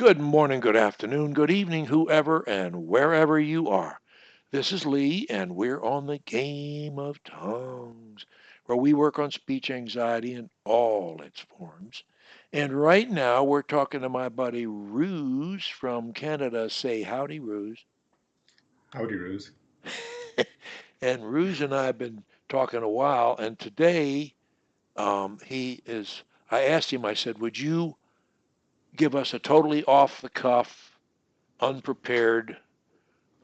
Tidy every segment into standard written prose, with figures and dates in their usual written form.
Good morning, good afternoon, good evening, whoever and wherever you are. This is Lee, and we're on the game of tongues, where we work on speech anxiety in all its forms. And right now, we're talking to my buddy Ruse from Canada. Say howdy, Ruse. Howdy, Rose. And Ruse and I have been talking a while, and today I asked him, I said, would you give us a totally off the cuff, unprepared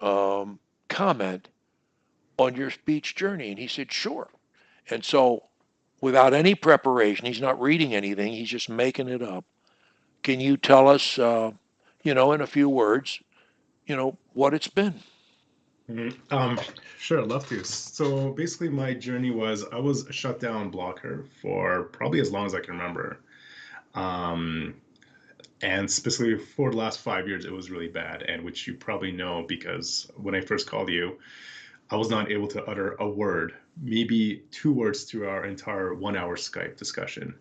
um, comment on your speech journey? And he said, sure. And so, without any preparation, he's not reading anything, he's just making it up. Can you tell us, in a few words, what it's been? Mhm. Sure, I'd love to. So basically, my journey was I was a shutdown blocker for probably as long as I can remember. Um, and specifically for the last 5 years, it was really bad, and which you probably know because when I first called you, I was not able to utter a word, maybe two words through our entire 1 hour Skype discussion.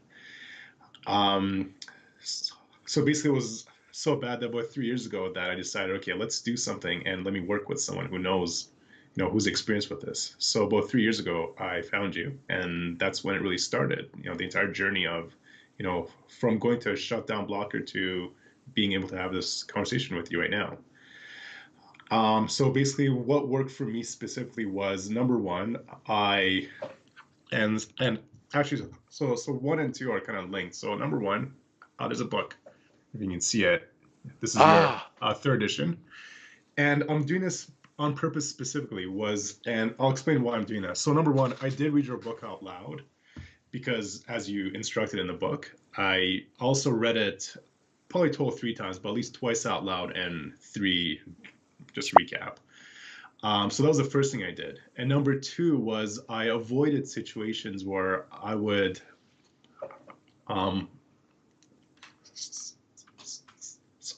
Um, so basically, it was so bad that about 3 years ago that I decided, okay, let's do something and let me work with someone who knows, who's experienced with this. So about 3 years ago, I found you, and that's when it really started. The entire journey of, from going to a shutdown blocker to being able to have this conversation with you right now. So basically, what worked for me specifically was number one, I and actually, so one and two are kind of linked. So number one, there's a book if you can see it. This is your Ah, third edition, and I'm doing this on purpose specifically. And I'll explain why I'm doing that. So number one, I did read your book out loud because, as you instructed in the book, I also read it probably total three times, but at least twice out loud and three just recap. So that was the first thing I did. And number two was I avoided situations where I would um,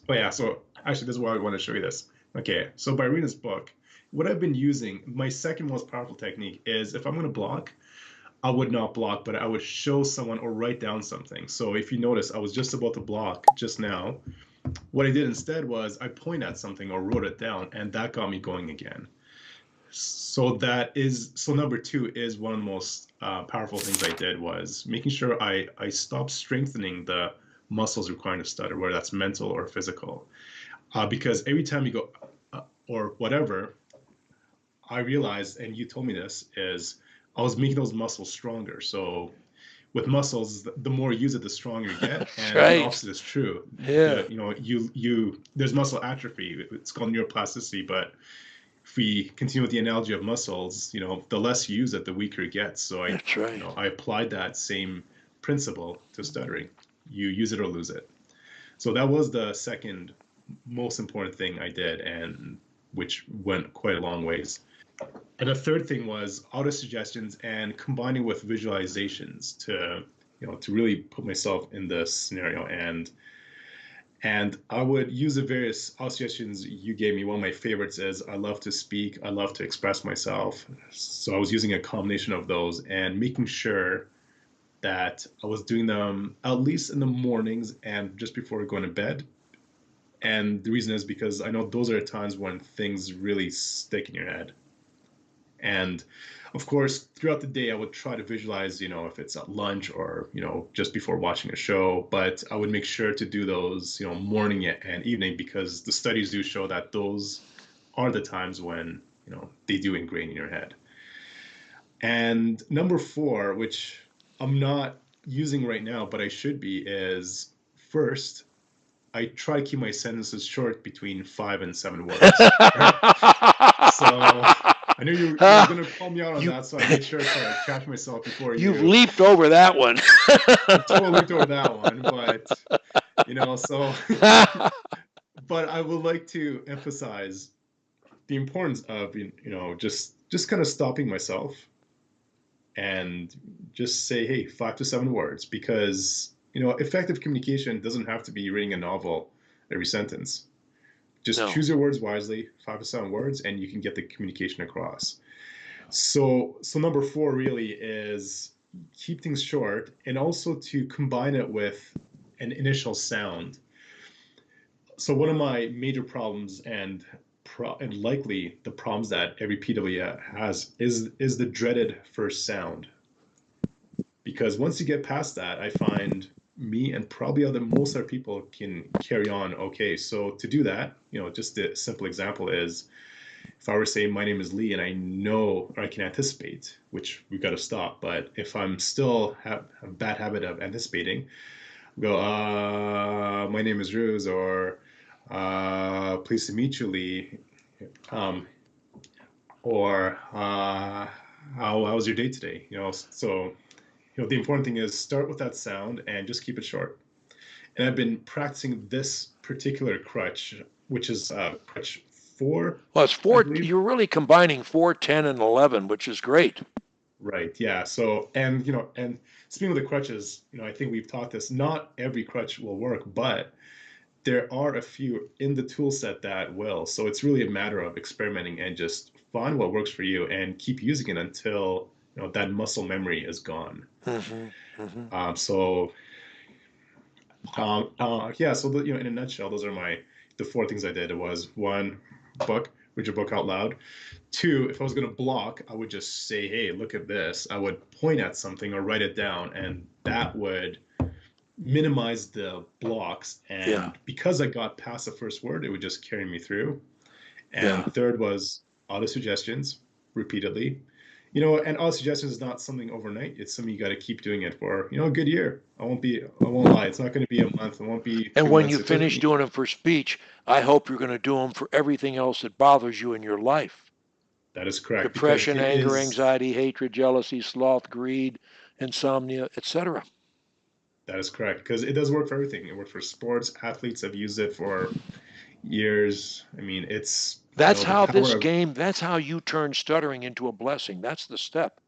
oh yeah, so actually this is why I want to show you this. Okay, so by reading this book, what I've been using, my second most powerful technique is if I'm going to block, I would not block, but I would show someone or write down something. So if you notice, I was just about to block just now. What I did instead was I point at something or wrote it down, and that got me going again. So number two is one of the most powerful things I did was making sure I stopped strengthening the muscles requiring to stutter, whether that's mental or physical. Because every time you go or whatever, I realized, and you told me this, is I was making those muscles stronger. So with muscles, the more you use it, the stronger you get, that's and the right. opposite is true. Yeah, There's muscle atrophy. It's called neuroplasticity, but if we continue with the analogy of muscles, the less you use it, the weaker it gets. So that's right. I applied that same principle to stuttering. You use it or lose it. So that was the second most important thing I did, and which went quite a long ways. And the third thing was auto suggestions and combining with visualizations to really put myself in this scenario. And I would use the various suggestions you gave me. One of my favorites is I love to speak, I love to express myself. So I was using a combination of those and making sure that I was doing them at least in the mornings and just before going to bed. And the reason is because I know those are times when things really stick in your head. And of course, throughout the day, I would try to visualize, if it's at lunch or, just before watching a show, but I would make sure to do those, morning and evening because the studies do show that those are the times when, they do ingrain in your head. And number four, which I'm not using right now, but I should be, is first, I try to keep my sentences short between 5 and 7 words. Right? So I knew you were gonna call me out on you that, so I made sure to catch myself before you've you. leaped over that one. I totally leaped over that one, but so. But I would like to emphasize the importance of just kind of stopping myself and just say, hey, 5 to 7 words, because effective communication doesn't have to be reading a novel every sentence. Just No. choose your words wisely, 5 to 7 words, and you can get the communication across. So number four really is keep things short and also to combine it with an initial sound. So one of my major problems, and likely the problems that every PW has, is the dreaded first sound. Because once you get past that, I find me and probably most other people can carry on okay. So to do that, just a simple example is, if I were to say my name is Lee and I know, or I can anticipate, which we've got to stop, but if I'm still have a bad habit of anticipating, go, my name is Ruse, or pleased to meet you, Lee, um, or how was your day today? So the important thing is start with that sound and just keep it short. And I've been practicing this particular crutch, which is crutch 4, Well, it's I four. believe. You're really combining 4, 10, and 11, which is great. Right. Yeah. So, and speaking of the crutches, I think we've taught this. Not every crutch will work, but there are a few in the tool set that will. So it's really a matter of experimenting and just find what works for you and keep using it until that muscle memory is gone. Hmm. Hmm. So yeah. So in a nutshell, those are the 4 things I did. It was 1, read your book out loud. 2, if I was going to block, I would just say, hey, look at this. I would point at something or write it down, and that would minimize the blocks. Yeah. And because I got past the first word, it would just carry me through. Yeah. And third was auto suggestions repeatedly. And auto suggestions is not something overnight. It's something you got to keep doing it for, a good year. I won't lie. It's not going to be a month. It won't be And 2 when months. you It doesn't finish mean doing them for speech, I hope you're going to do them for everything else that bothers you in your life. that is correct, because Depression, it anger, is. anxiety, hatred, jealousy, sloth, greed, insomnia, etc. That is correct, because it does work for everything. It works for sports. Athletes have used it for years. I mean, it's, That's the how power this of. game, that's how you turn stuttering into a blessing. That's the step.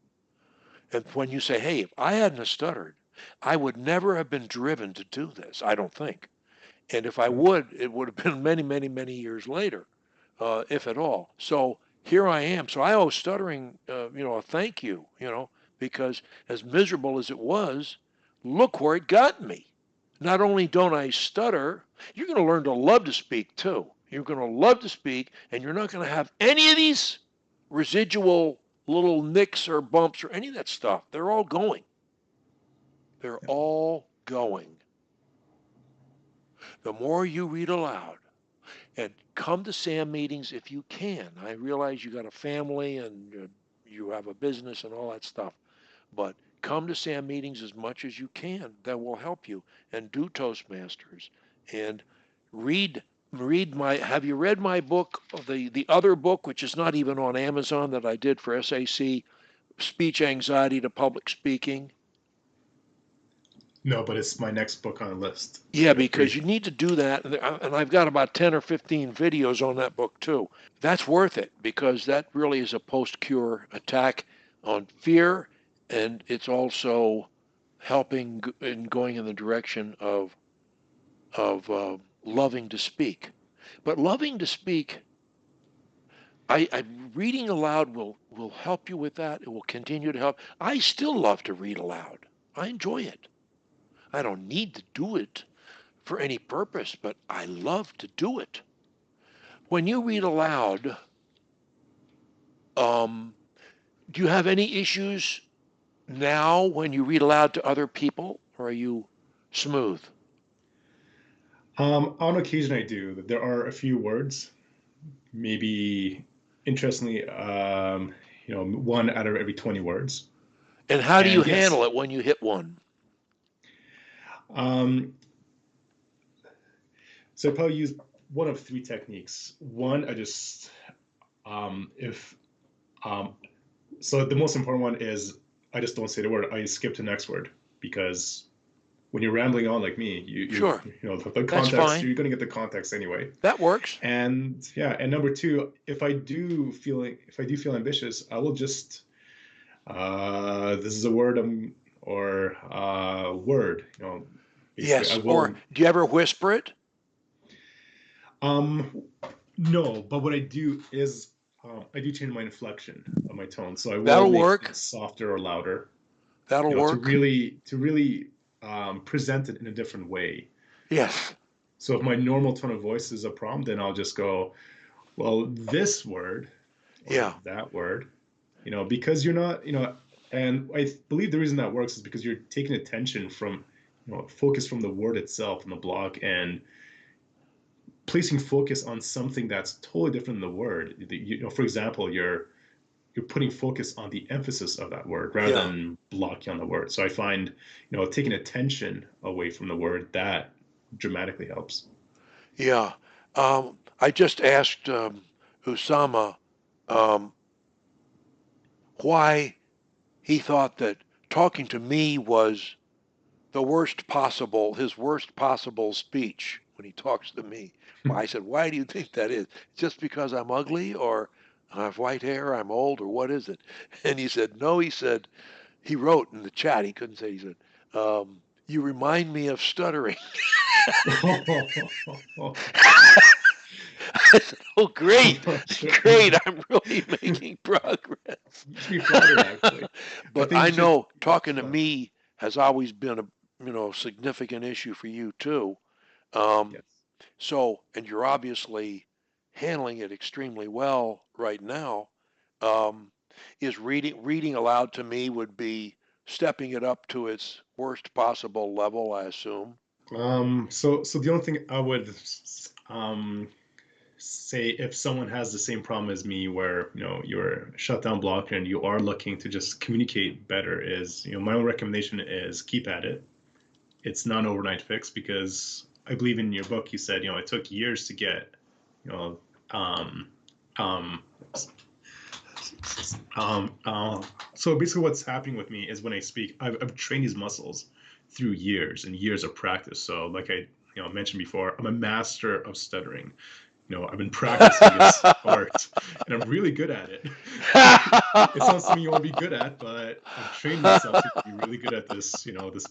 And when you say, hey, if I hadn't have stuttered, I would never have been driven to do this, I don't think. And if I would, it would have been many, many, many years later, if at all. So here I am. So I owe stuttering, a thank you, because as miserable as it was, look where it got me. Not only don't I stutter, you're going to learn to love to speak too. You're going to love to speak, and you're not going to have any of these residual little nicks or bumps or any of that stuff. They're all going. They're all going. The more you read aloud, and come to SAM meetings if you can. I realize you got a family and you have a business and all that stuff, but come to SAM meetings as much as you can. That will help you. And do Toastmasters and read my. Have you read my book, the other book, which is not even on Amazon, that I did for SAC, Speech Anxiety to Public Speaking? No, but it's my next book on the list. Yeah, I because agree. you need to do that. And I've got about 10 or 15 videos on that book too. That's worth it because that really is a post cure attack on fear. And it's also helping in going in the direction of loving to speak. But loving to speak, reading aloud will help you with that. It will continue to help. I still love to read aloud. I enjoy it. I don't need to do it for any purpose, but I love to do it. When you read aloud, um, do you have any issues now when you read aloud to other people, or are you smooth? On occasion, I do. There are a few words, maybe interestingly, 1 out of every 20 words. And how do you And yes, handle it when you hit one? um, so I probably use one of 3 techniques. One, I just if um, so the most important one is I just don't say the word. I skip to the next word, because when you're rambling on like me, Sure, the that's context, fine. you're going to get the context anyway. That works. And yeah, and number 2, if I do feel ambitious, I will just this is a word, or word, basically I Yes. Or will. do you ever whisper it? um no, but what I do is, I do change my inflection of my tone, so I will That'll make it work. softer or louder, That'll to work. really present it in a different way. Yes. So if my normal tone of voice is a problem, then I'll just go, well, this word or Yeah, that word, because you're not, and I believe the reason that works is because you're taking attention from, focus from the word itself in the block and placing focus on something that's totally different than the word. For example, you're putting focus on the emphasis of that word rather yeah, than blocking on the word. So I find, taking attention away from the word, that dramatically helps. yeah. I just asked Usama um, why he thought that talking to me was his worst possible speech when he talks to me. Well, I said, why do you think that is? Just because I'm ugly or I have white hair, I'm old, or what is it? And he said, no, he said, he wrote in the chat, he couldn't say, he said, you remind me of stuttering. I said, oh, great, Sure. great, I'm really making progress. You should be flattered, actually. I But think I you should. know talking to Well, me has always been a significant issue for you too. Um, yes. and you're obviously handling it extremely well right now. Um, is reading aloud to me would be stepping it up to its worst possible level, I assume. So the only thing I would um, say, if someone has the same problem as me, where you're shut down blocker and you are looking to just communicate better, is my own recommendation is keep at it. It's not an overnight fix, because I believe in your book you said it took years to get you know um um um, um, so basically what's happening with me is when I speak, I've trained these muscles through years and years of practice. So like I mentioned before, I'm a master of stuttering. I've been practicing this art and I'm really good at it. It's not something you want to be good at, but I've trained myself to be really good at this, this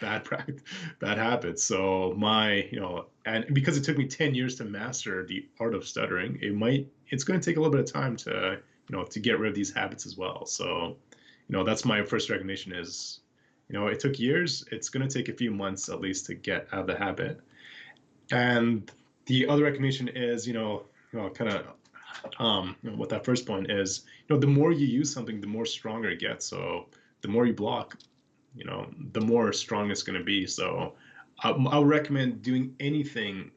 bad practice, bad habits. So and because it took me 10 years to master the art of stuttering, it's going to take a little bit of time to get rid of these habits as well. So, that's my first recommendation is, it took years. It's going to take a few months at least to get out of the habit. And the other recommendation is, kind of what that first point is, the more you use something, the more stronger it gets. So the more you block, the more strong it's going to be. So I'll recommend doing anything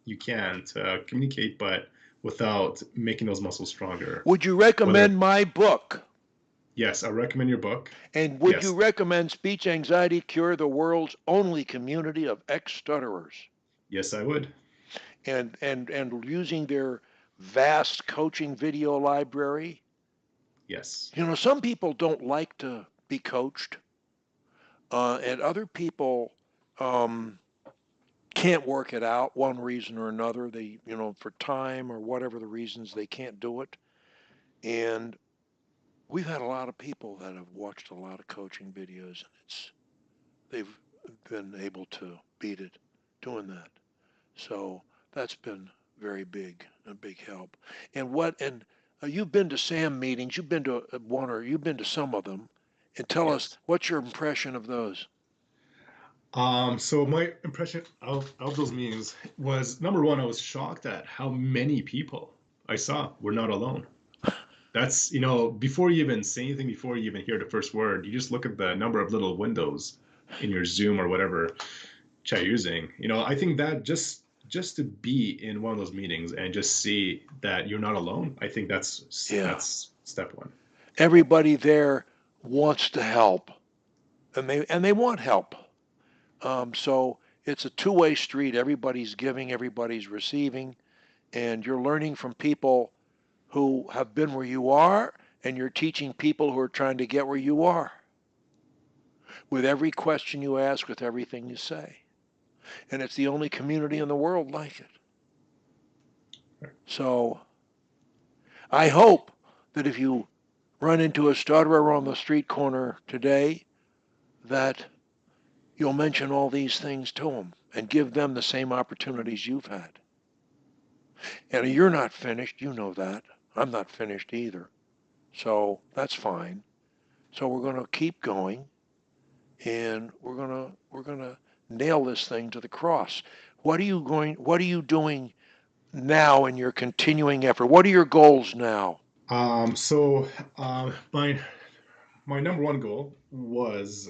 you can to communicate, but without making those muscles stronger. Would you Whether, recommend my book? yes, I recommend your book. And would you Yes, recommend Speech Anxiety Cure, the world's only community of ex-stutterers? yes, I would. And using their vast coaching video library. Yes. Some people don't like to be coached, and other people um, can't work it out one reason or another. They, for time or whatever the reasons, they can't do it. And we've had a lot of people that have watched a lot of coaching videos, and they've been able to beat it doing that. So that's been very big, a big help. And you've been to SAM meetings, you've been to you've been to some of them, and tell us Yes. what's your impression of those? So my impression of those meetings was, number one, I was shocked at how many people I saw were not alone. That's, before you even say anything, before you even hear the first word, you just look at the number of little windows in your Zoom or whatever chat you're using. I think that just to be in one of those meetings and just see that you're not alone, I think Yeah, that's step one. everybody there wants to help, and they want help. So it's a two-way street. Everybody's giving, everybody's receiving, and you're learning from people who have been where you are, and you're teaching people who are trying to get where you are with every question you ask, with everything you say. And it's the only community in the world like it. So I hope that if you run into a stutterer on the street corner today, that you'll mention all these things to them and give them the same opportunities you've had. And you're not finished, you know that. I'm not finished either. So that's fine. So we're going to keep going, and we're going to nail this thing to the cross. What are you doing now in your continuing effort? What are your goals now? So my number one goal was,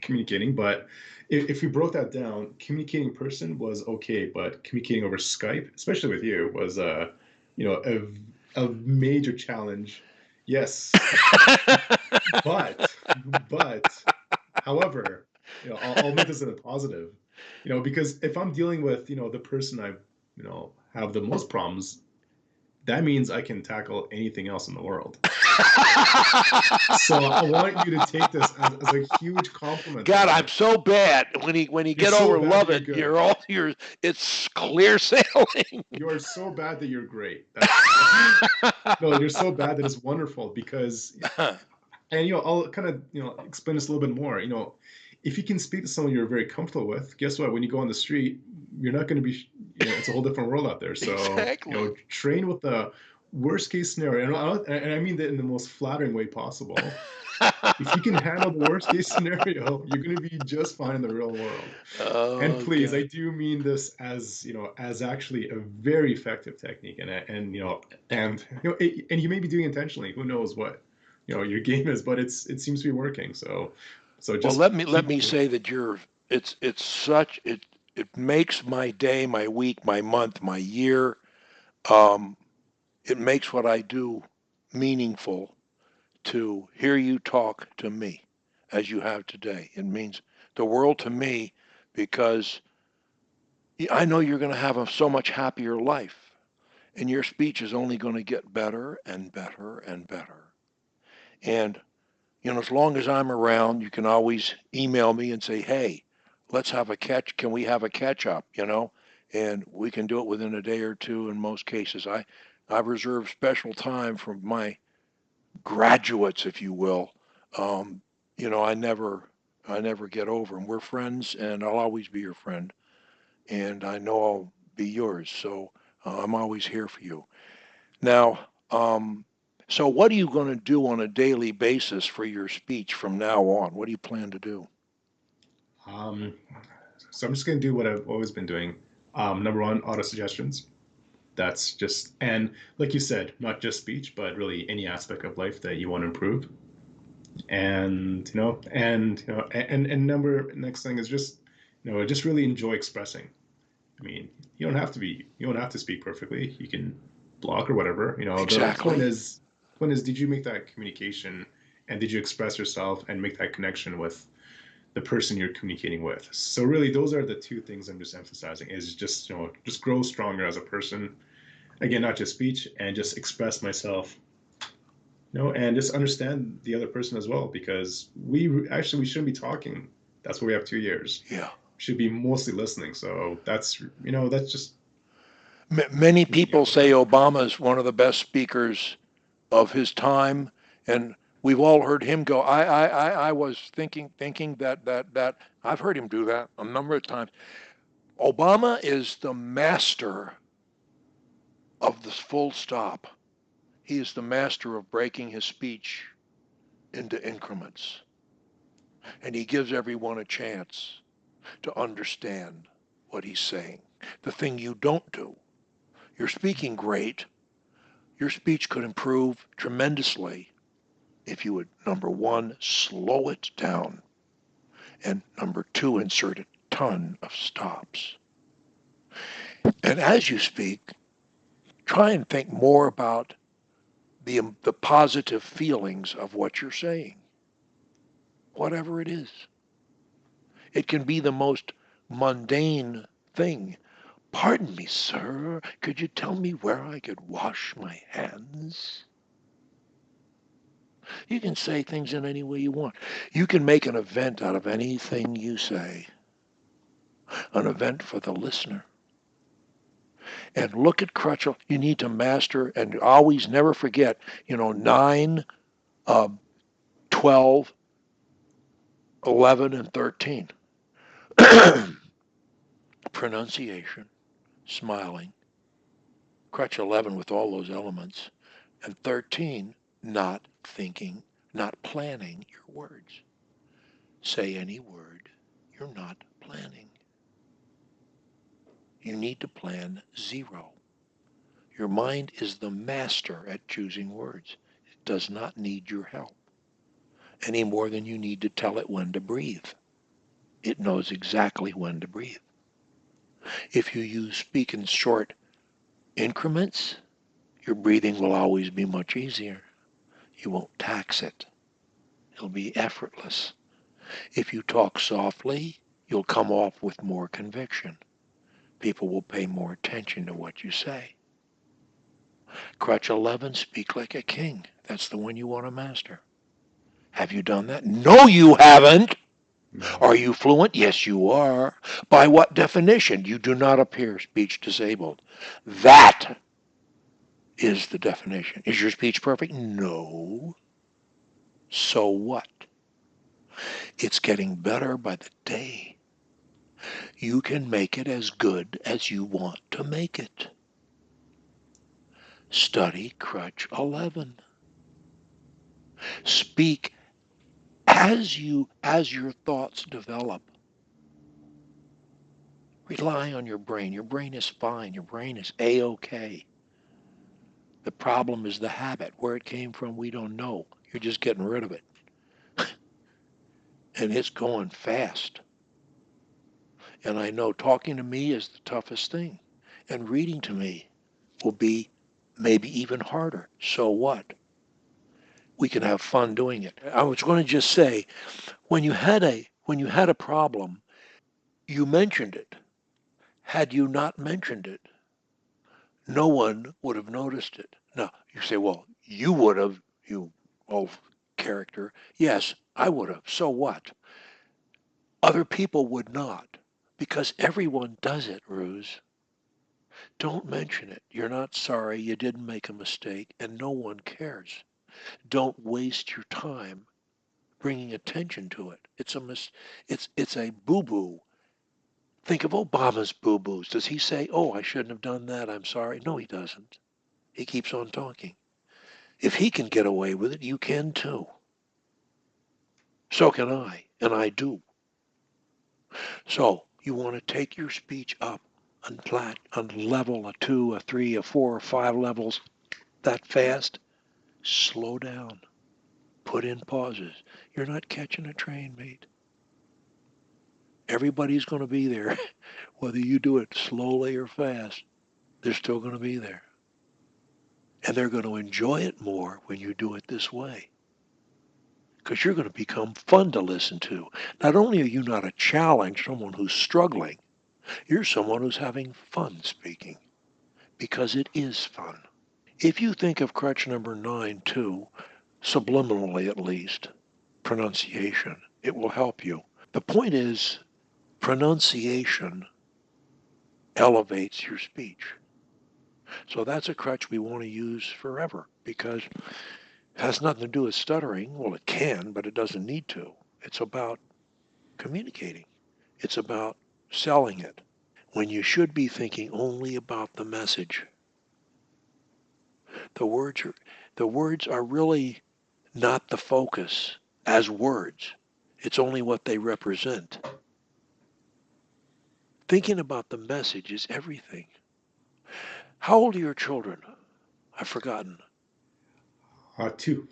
communicating. But if we broke that down, communicating in person was okay, but communicating over Skype, especially with you, was you know, a major challenge. Yes, but but however, I'll make this in a positive, because if I'm dealing with, the person I, have the most problems, that means I can tackle anything else in the world. So I want you to take this as a huge compliment to God, me. I'm so bad. When you You're get so over bad love that you're it, good. it's clear sailing. You are so bad that you're great. No, you're so bad that it's wonderful because, and I'll kind of explain this a little bit more. If you can speak to someone you're very comfortable with, guess what? When you go on the street, you're not going to be, it's a whole different world out there. So Exactly. train with the worst case scenario, and I mean that in the most flattering way possible. If you can handle the worst case scenario, you're going to be just fine in the real world. And Oh please, I God. do mean this as, as actually a very effective technique, and you may be doing intentionally. Who knows what, your game is, but it seems to be working. So Well, just let keep. me say that it's such it makes my day, my week, my month, my year. Um, it makes what I do meaningful to hear you talk to me as you have today. It means the world to me because I know you're going to have a so much happier life, and your speech is only going to get better and better and better. And as long as I'm around, you can always email me and say, "Hey, let's have a catch. Can we have a catch up?" And we can do it within a day or two. In most cases, I've reserved special time for my graduates, if you will. Um, I never get over them. We're friends, and I'll always be your friend, and I know I'll be yours. So I'm always here for you. Now, so what are you going to do on a daily basis for your speech from now on? What do you plan to do? Um, so I'm just going to do what I've always been doing. Number one, auto suggestions. That's just, and like you said, not just speech, but really any aspect of life that you want to improve. And number next thing is just, just really enjoy expressing. I mean, you don't have to speak perfectly. You can block or whatever. The point Exactly. is, did you make that communication, and did you express yourself and make that connection with the person you're communicating with? So really, those are the two things I'm just emphasizing: is just, just grow stronger as a person. Again, not just speech, and just express myself, and just understand the other person as well, because we shouldn't be talking. That's why we have 2 years. Yeah. We should be mostly listening. So that's just Many looking people out with say that. Obama is one of the best speakers of his time, and we've all heard him go. I was thinking that I've heard him do that a number of times. Obama is the master of the full stop. He is the master of breaking his speech into increments, and he gives everyone a chance to understand what he's saying. The thing you don't do, you're speaking great. Your speech could improve tremendously if you would, number one, slow it down, and number two, insert a ton of stops. And as you speak, try and think more about the positive feelings of what you're saying, whatever it is. It can be the most mundane thing. Pardon me, sir, could you tell me where I could wash my hands? You can say things in any way you want. You can make an event out of anything you say, an event for the listener. And look at Crutchell. You need to master and always never forget, 9, uh, 12, 11, and 13. Pronunciation, smiling. Crutch 11 with all those elements. And 13, not thinking, not planning your words. Say any word you're not planning. You need to plan zero. Your mind is the master at choosing words. It does not need your help any more than you need to tell it when to breathe. It knows exactly when to breathe. If you use speak in short increments, your breathing will always be much easier. You won't tax it. It'll be effortless. If you talk softly, you'll come off with more conviction. People will pay more attention to what you say. Crutch 11, speak like a king. That's the one you want to master. Have you done that? No, you haven't. No. Are you fluent? Yes, you are. By what definition? You do not appear speech disabled. That is the definition. Is your speech perfect? No. So what? It's getting better by the day. You can make it as good as you want to make it. Study Crutch 11. Speak as your thoughts develop. Rely on your brain. Your brain is fine. Your brain is A-OK. The problem is the habit. Where it came from, we don't know. You're just getting rid of it. And it's going fast. And I know talking to me is the toughest thing. And reading to me will be maybe even harder. So what? We can have fun doing it. I was going to just say, when you had a problem, you mentioned it. Had you not mentioned it, no one would have noticed it. Now, you say, well, you would have, you old character. Yes, I would have. So what? Other people would not, because everyone does it, Ruse. Don't mention it. You're not sorry. You didn't make a mistake, and no one cares. Don't waste your time bringing attention to it. It's a boo-boo. Think of Obama's boo-boos. Does he say, "Oh, I shouldn't have done that. I'm sorry"? No, he doesn't. He keeps on talking. If he can get away with it, you can too. So can I, and I do. So you want to take your speech up on level a two, a three, a four, or five levels that fast. Slow down. Put in pauses. You're not catching a train, mate. Everybody's going to be there, whether you do it slowly or fast. They're still going to be there. And they're going to enjoy it more when you do it this way. Because you're going to become fun to listen to. Not only are you not a challenge, someone who's struggling, you're someone who's having fun speaking because it is fun. If you think of crutch number 9 too, subliminally at least, pronunciation, it will help you. The point is, pronunciation elevates your speech. So that's a crutch we want to use forever because it has nothing to do with stuttering. Well, it can, but it doesn't need to. It's about communicating. It's about selling it when you should be thinking only about the message. The words are the words are really not the focus as words. It's only what they represent. Thinking about the message is everything. How old are your children? I've forgotten. Two.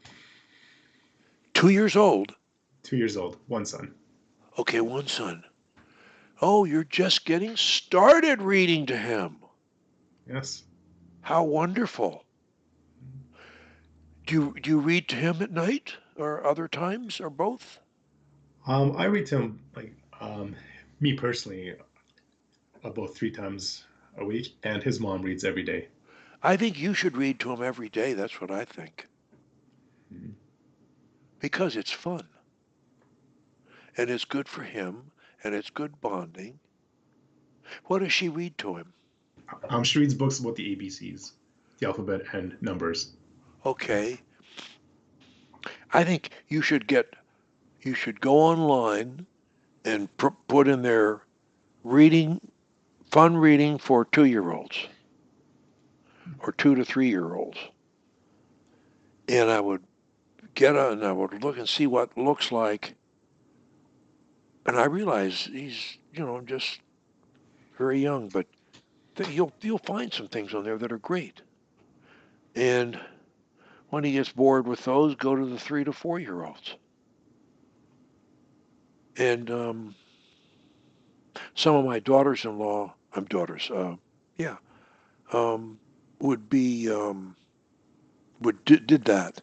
2 years old. 2 years old. One son. Okay, one son. Oh, you're just getting started reading to him. Yes. How wonderful. Do you read to him at night or other times or both? I read to him me personally about 3 times a week, and his mom reads every day. I think you should read to him every day. That's what I think. Mhm. Because it's fun and it's good for him and it's good bonding. What does she read to him? She reads books about the ABCs, the alphabet, and numbers. Okay. I think you should go online and put in there reading fun reading for 2-year-olds or 2 to 3-year-olds. And I would look and see what it looks like. And I realize he's just very young, but you'll find some things on there that are great. And when he gets bored with those, go to the 3 to 4 year olds. And some of my daughters-in-law, I'm daughters, yeah, um, would be did that,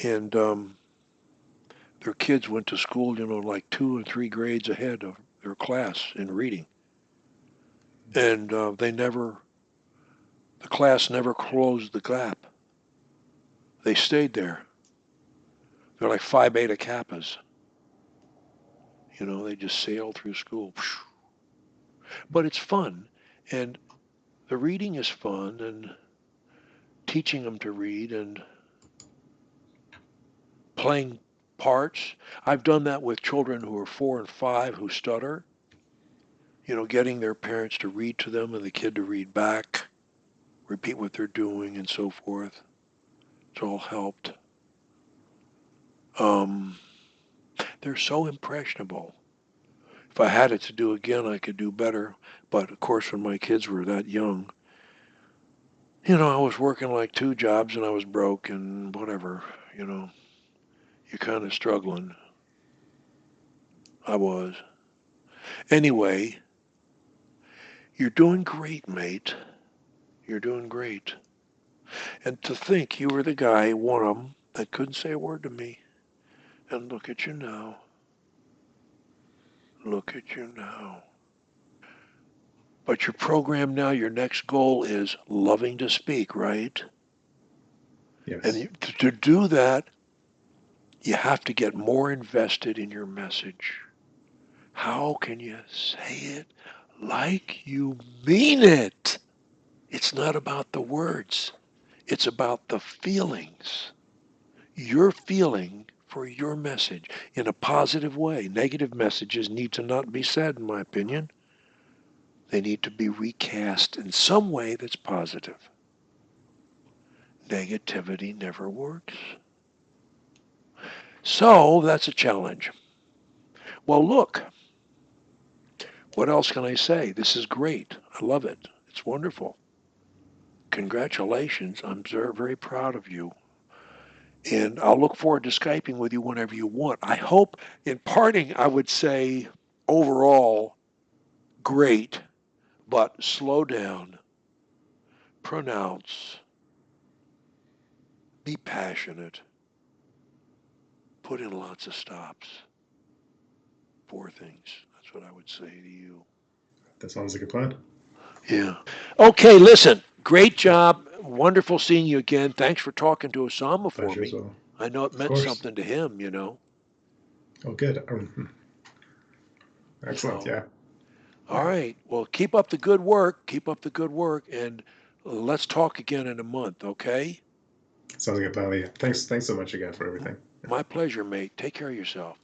and their kids went to school, like 2 or 3 grades ahead of their class in reading, and the class never closed the gap. They stayed there. They're like Phi Beta Kappas. They just sailed through school. But it's fun, and the reading is fun, and teaching them to read and playing parts. I've done that with children who are 4 and 5 who stutter. Getting their parents to read to them and the kid to read back, repeat what they're doing, and so forth. It's all helped. Um, they're so impressionable. If I had it to do again, I could do better. But of course, when my kids were that young, I was working like 2 jobs and I was broke and whatever. You know, you're kind of struggling. I was. Anyway, you're doing great, mate. You're doing great. And to think you were the guy, one of them, that couldn't say a word to me. And look at you now. Look at you now. But your program now, your next goal is loving to speak, right? And Yes. to do that, you have to get more invested in your message. How can you say it like you mean it? It's not about the words. It's about the feelings. Your feeling for your message in a positive way. Negative messages need to not be said, in my opinion. They need to be recast in some way that's positive. Negativity never works. So that's a challenge. Well, look, what else can I say? This is great. I love it. It's wonderful. Congratulations. I'm very, very proud of you. And I'll look forward to Skyping with you whenever you want. I hope, in parting, I would say overall, great, but slow down, pronounce, be passionate, put in lots of stops. 4 things. That's what I would say to you. That sounds like a plan. Yeah. Okay, listen. Great job. Wonderful seeing you again. Thanks for talking to Osama for Pleasure as me. well. I know it Of meant course. something to him. Oh, good. Excellent. So, Yeah. all Yeah. right. Well, keep up the good work. Keep up the good work. And let's talk again in a month, okay? Sounds like a plan. Yeah. Thanks. Thanks so much again for everything. My pleasure, mate. Take care of yourself.